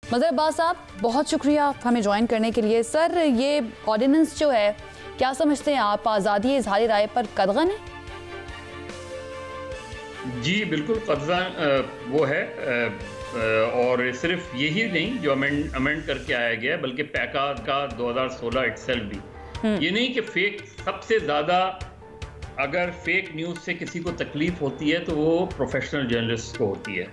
मज़हर अब्बास साहब, बहुत शुक्रिया हमें ज्वाइन करने के लिए। सर, ये ऑर्डिनेंस जो है, क्या समझते हैं आप, आज़ादी इज़हार राय पर कदगन है? जी बिल्कुल, कब्जा वो है और सिर्फ यही नहीं जो अमेंड करके आया गया है, बल्कि पैका का 2016 इटसेल्फ भी। ये नहीं कि फेक, सबसे ज़्यादा अगर फेक न्यूज़ से किसी को तकलीफ होती है तो वो प्रोफेशनल जर्नलिस्ट को होती है।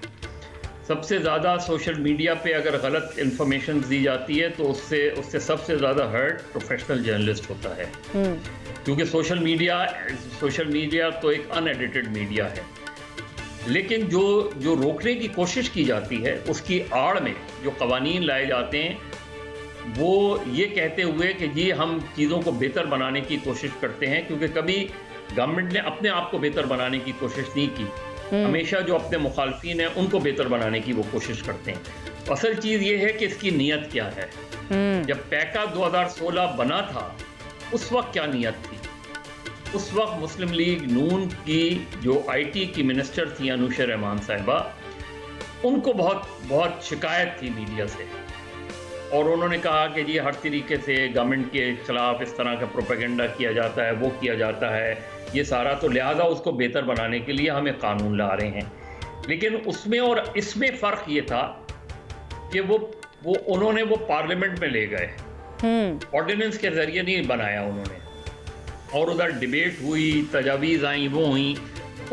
सबसे ज़्यादा सोशल मीडिया पे अगर गलत इंफॉर्मेशन दी जाती है तो उससे सबसे ज़्यादा हर्ट प्रोफेशनल जर्नलिस्ट होता है, क्योंकि सोशल मीडिया तो एक अनएडिटेड मीडिया है। लेकिन जो रोकने की कोशिश की जाती है, उसकी आड़ में जो कवानीन लाए जाते हैं वो ये कहते हुए कि जी हम चीज़ों को बेहतर बनाने की कोशिश करते हैं, क्योंकि कभी गवर्नमेंट ने अपने आप को बेहतर बनाने की कोशिश नहीं की। हमेशा जो अपने मुखालफिन हैं उनको बेहतर बनाने की वो कोशिश करते हैं। असल चीज़ ये है कि इसकी नीयत क्या है। जब पैका 2016 बना था उस वक्त क्या नीयत थी? उस वक्त मुस्लिम लीग नून की जो आईटी की मिनिस्टर थी अनुशा रहमान साहिबा, उनको बहुत शिकायत थी मीडिया से, और उन्होंने कहा कि जी हर तरीके से गवर्नमेंट के खिलाफ इस तरह का प्रोपेगेंडा किया जाता है, वो किया जाता है, ये सारा, तो लिहाजा उसको बेहतर बनाने के लिए हमें कानून ला रहे हैं। लेकिन उसमें और इसमें फ़र्क ये था कि उन्होंने वो पार्लियामेंट में ले गए, ऑर्डिनेंस के ज़रिए नहीं बनाया उन्होंने, और उधर डिबेट हुई, तजावीज़ आई, वो हुई।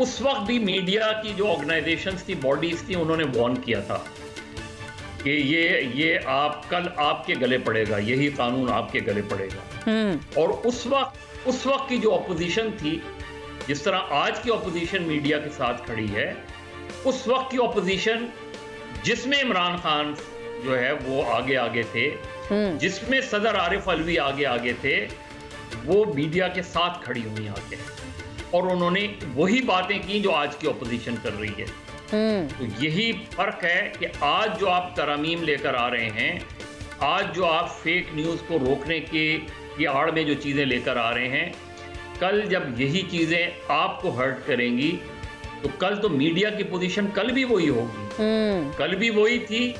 उस वक्त भी मीडिया की जो ऑर्गेनाइजेशंस थी, बॉडीज़ थी, उन्होंने वार्न किया था कि ये कल आपके गले पड़ेगा, यही कानून आपके गले पड़ेगा। और उस वक्त की जो अपोजिशन थी, जिस तरह आज की अपोजिशन मीडिया के साथ खड़ी है, उस वक्त की अपोजिशन जिसमें इमरान खान जो है वो आगे थे, जिसमें सदर आरिफ अलवी आगे थे, वो मीडिया के साथ खड़ी हुई आके, और उन्होंने वही बातें की जो आज की अपोजिशन कर रही है। तो यही फर्क है कि आज जो आप तरमीम लेकर आ रहे हैं, आज जो आप फेक न्यूज़ को रोकने की आड़ में जो चीज़ें लेकर आ रहे हैं, कल जब यही चीज़ें आपको हर्ट करेंगी तो कल तो मीडिया की पोजीशन कल भी वही होगी। कल भी वही थी,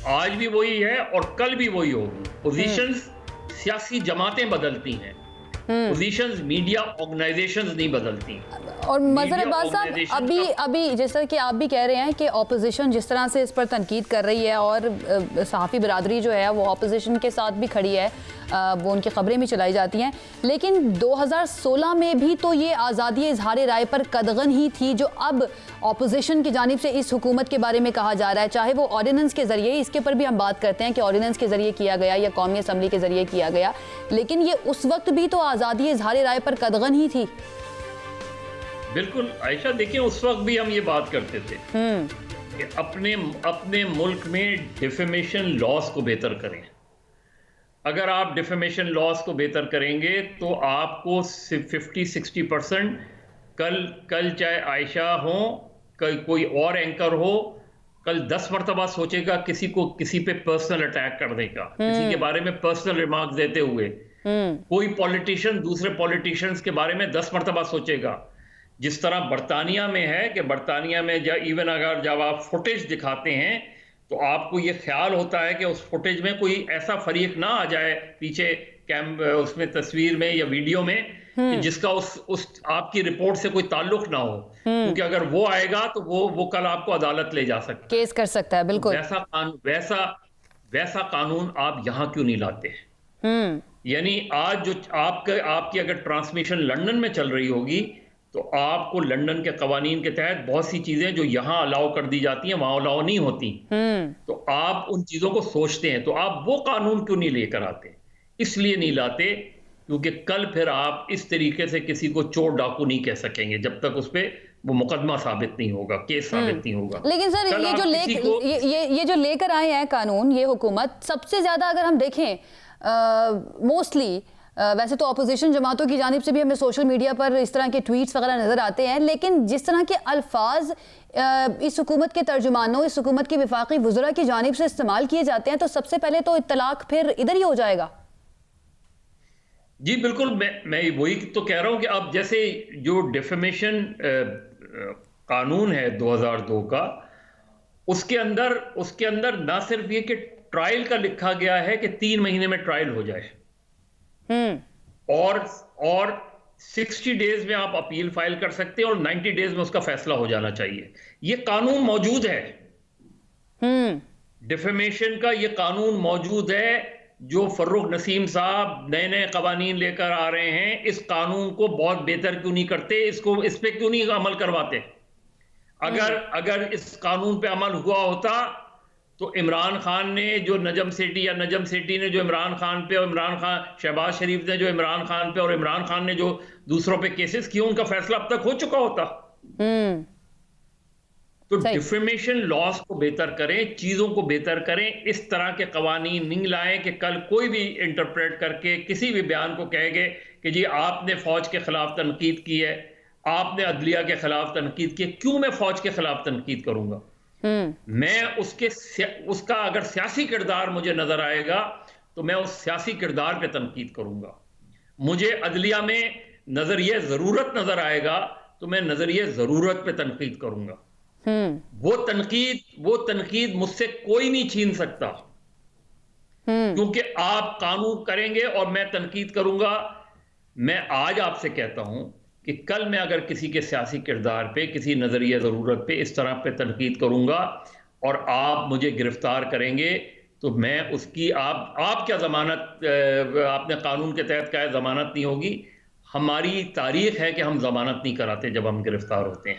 आज भी वही है और कल भी वही होगी। पोजीशंस सियासी जमातें बदलती हैं, पोजीशंस मीडिया ऑर्गेनाइजेशंस नहीं बदलती। और मज़हर अब्बास साहब, अभी जैसा कि आप भी कह रहे हैं कि ऑपोजिशन जिस तरह से इस पर तनकीद कर रही है, और सहाफ़ी बिरादरी जो है वो ऑपोजिशन के साथ भी खड़ी है, वो उनकी खबरें भी चलाई जाती हैं, लेकिन 2016 में भी तो ये आज़ादी इज़हार राय पर कदगन ही थी, जो अब ऑपोजिशन की जानिब से इस हुकूमत के बारे में कहा जा रहा है, चाहे वो ऑर्डिनेंस के ज़रिए, इसके ऊपर भी हम बात करते हैं कि ऑर्डिनेंस के ज़रिए किया गया या कौमी असम्बली के ज़रिए किया गया, लेकिन ये उस वक्त भी तो आज़ादी इज़हार राय पर कदगन ही थी। बिल्कुल आयशा, देखिए उस वक्त भी हम ये बात करते थे कि अपने मुल्क में डिफेमेशन लॉस को बेहतर करें। अगर आप डिफेमेशन लॉस को बेहतर करेंगे तो आपको 50-60% कल चाहे आयशा हो, कल कोई और एंकर हो, कल 10 मरतबा सोचेगा किसी पे पर्सनल अटैक कर देगा, किसी के बारे में पर्सनल रिमार्क्स देते हुए। कोई पॉलिटिशियन दूसरे पॉलिटिशियंस के बारे में 10 मरतबा सोचेगा। जिस तरह बरतानिया में है कि बरतानिया में जब आप फुटेज दिखाते हैं तो आपको ये ख्याल होता है कि उस फुटेज में कोई ऐसा फरीक ना आ जाए पीछे उसमें तस्वीर में या वीडियो में कि जिसका उस आपकी रिपोर्ट से कोई ताल्लुक ना हो, क्योंकि अगर वो आएगा तो वो कल आपको अदालत ले जा सकता है, केस कर सकता है। बिल्कुल वैसा कानून आप यहाँ क्यों नहीं लाते? यानी आज जो आपकी अगर ट्रांसमिशन लंदन में चल रही होगी तो आपको लंदन के कवानीन के तहत बहुत सी चीजें जो यहाँ अलाउ कर दी जाती हैं वहां अलाउ नहीं होती। तो आप उन चीजों को सोचते हैं, तो आप वो कानून क्यों नहीं लेकर आते? इसलिए नहीं लाते क्योंकि कल फिर आप इस तरीके से किसी को चोर डाकू नहीं कह सकेंगे जब तक उस पर वो मुकदमा साबित नहीं होगा, केस साबित नहीं होगा। लेकिन सर ये जो लेकर आए हैं कानून, ये हुकूमत, सबसे ज्यादा अगर हम देखें मोस्टली वैसे तो अपोजिशन जमातों की जानिब से भी हमें सोशल मीडिया पर इस तरह के ट्वीट्स वगैरह नज़र आते हैं, लेकिन जिस तरह के अल्फाज इस हुकूमत के तर्जुमानों, इस हुकूमत की वफाकी वज़रा की जानिब से इस्तेमाल किए जाते हैं, तो सबसे पहले तो इत्तलाक फिर इधर ही हो जाएगा। जी बिल्कुल, मैं वही तो कह रहा हूं कि अब जैसे जो डिफेमेशन कानून है 2002 का, उसके अंदर ना सिर्फ ये कि ट्रायल का लिखा गया है कि 3 महीने में ट्रायल हो जाए, और 60 डेज में आप अपील फाइल कर सकते हैं और 90 डेज में उसका फैसला हो जाना चाहिए। ये कानून मौजूद है, डिफेमेशन का ये कानून मौजूद है। जो फर्रुख नसीम साहब नए नए कवानीन लेकर आ रहे हैं, इस कानून को बहुत बेहतर क्यों नहीं करते, इस पे क्यों नहीं अमल करवाते? अगर इस कानून पे अमल हुआ होता तो इमरान खान ने जो नजम सेठी ने जो इमरान खान पे, और इमरान खान, शहबाज शरीफ ने जो इमरान खान पे, और इमरान खान ने जो दूसरों पे केसेस किए, उनका फैसला अब तक हो चुका होता। तो डिफेमेशन लॉस को बेहतर करें, चीजों को बेहतर करें, इस तरह के कवानीन नहीं लाएं कि कल कोई भी इंटरप्रेट करके किसी भी बयान को कहेंगे कि जी आपने फौज के खिलाफ तनकीद की है, आपने अदलिया के खिलाफ तनकीद की है। क्यों मैं फौज के खिलाफ तनकीद करूंगा? मैं उसका अगर सियासी किरदार मुझे नजर आएगा तो मैं उस सियासी किरदार पे तनकीद करूंगा। मुझे अदलिया में नजरिए जरूरत नजर आएगा तो मैं नजरिए जरूरत पे तनकीद करूंगा। वो तनकीद मुझसे कोई नहीं छीन सकता, क्योंकि आप कानून करेंगे और मैं तनकीद करूंगा। मैं आज आपसे कहता हूं कि कल मैं अगर किसी के सियासी किरदार पे, किसी नजरिया ज़रूरत पे इस तरह पे तनकीद करूंगा और आप मुझे गिरफ्तार करेंगे तो मैं उसकी आप क्या जमानत, आपने कानून के तहत कहा जमानत नहीं होगी। हमारी तारीख है कि हम जमानत नहीं कराते जब हम गिरफ्तार होते हैं।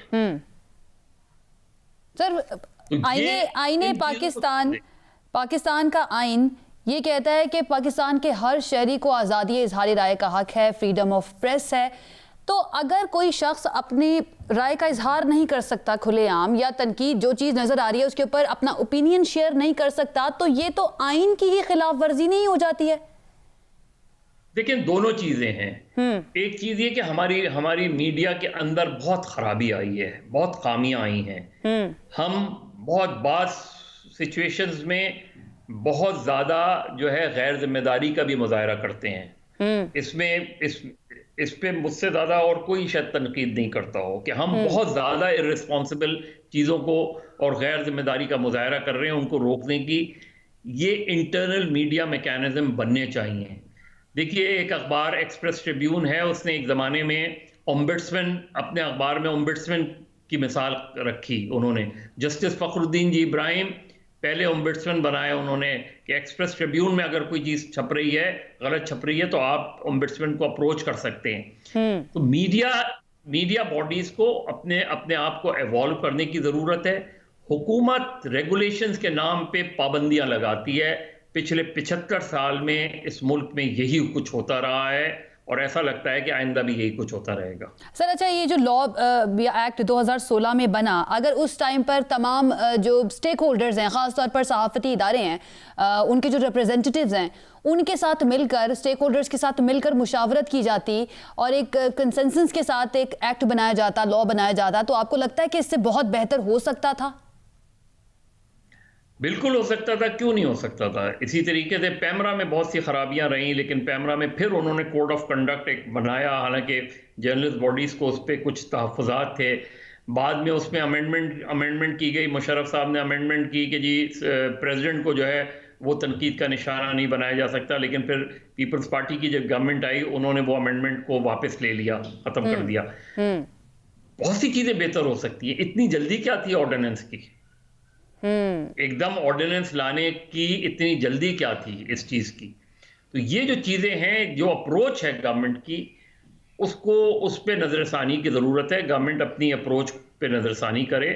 सर, आईने पाकिस्तान का आइन ये कहता है कि पाकिस्तान के हर शहरी को आज़ादी इजहार राय का हक है, फ्रीडम ऑफ प्रेस है। तो अगर कोई शख्स अपनी राय का इजहार नहीं कर सकता खुलेआम, या तनकीद जो चीज़ नज़र आ रही है उसके ऊपर अपना ओपिनियन शेयर नहीं कर सकता, तो ये तो आइन की ही खिलाफ वर्जी नहीं हो जाती है? देखिए, दोनों चीजें हैं। एक चीज ये कि हमारी मीडिया के अंदर बहुत खराबी आई है, बहुत खामियां आई हैं। हम बहुत बात सिचुएशंस में बहुत ज्यादा जो है गैर जिम्मेदारी का भी मुजाहरा करते हैं। इस पे मुझसे ज्यादा और कोई शायद तनकीद नहीं करता हो कि हम बहुत ज्यादा इर्रिस्पॉन्सिबल चीजों को और गैर जिम्मेदारी का मुजाहरा कर रहे हैं। उनको रोकने की ये इंटरनल मीडिया मैकेनिज्म बनने चाहिए। देखिए, एक अखबार एक्सप्रेस ट्रिब्यून है, उसने एक ज़माने में ओम्बड्समैन, अपने अखबार में ओम्बड्समैन की मिसाल रखी। उन्होंने जस्टिस फ़खरुद्दीन जी इब्राहिम पहले ओम्बड्समैन बनाया उन्होंने कि एक्सप्रेस ट्रिब्यून में अगर कोई चीज़ छप रही है, गलत छप रही है, तो आप ओम्बड्समैन को अप्रोच कर सकते हैं। तो मीडिया बॉडीज़ को अपने आप को एवॉल्व करने की ज़रूरत है। हुकूमत रेगुलेशंस के नाम पे पाबंदियां लगाती है। पिछले 75 साल में इस मुल्क में यही कुछ होता रहा है और ऐसा लगता है कि आइंदा भी यही कुछ होता रहेगा। सर, अच्छा, ये जो लॉ एक्ट 2016 में बना, अगर उस टाइम पर तमाम जो स्टेक होल्डर्स हैं, ख़ासतौर पर सहाफ़ती इदारे हैं, उनके जो रिप्रेजेंटेटिव्स हैं, उनके साथ मिलकर, स्टेक होल्डर्स के साथ मिलकर मुशावरत की जाती और एक कंसेंसस के साथ एक एक्ट बनाया जाता, लॉ बनाया जाता, तो आपको लगता है कि इससे बहुत बेहतर हो सकता था? बिल्कुल हो सकता था, क्यों नहीं हो सकता था। इसी तरीके से पैमरा में बहुत सी खराबियां रहीं, लेकिन पैमरा में फिर उन्होंने कोड ऑफ कंडक्ट एक बनाया, हालांकि जर्नलिस्ट बॉडीज़ को उस पर कुछ तहफ़्फ़ुज़ात थे। बाद में उसमें अमेंडमेंट की गई, मुशर्रफ साहब ने अमेंडमेंट की कि जी प्रेसिडेंट को जो है वो तनकीद का निशाना नहीं बनाया जा सकता, लेकिन फिर पीपल्स पार्टी की जब गवर्नमेंट आई उन्होंने वो अमेंडमेंट को वापस ले लिया, ख़त्म कर दिया। बहुत सी चीज़ें बेहतर हो सकती है। इतनी जल्दी क्या थी ऑर्डिनेंस की? एकदम ऑर्डिनेंस लाने की इतनी जल्दी क्या थी इस चीज की? तो ये जो चीजें हैं, जो अप्रोच है गवर्नमेंट की, उस पे नजरसानी की जरूरत है। गवर्नमेंट अपनी अप्रोच पे नजरसानी करे।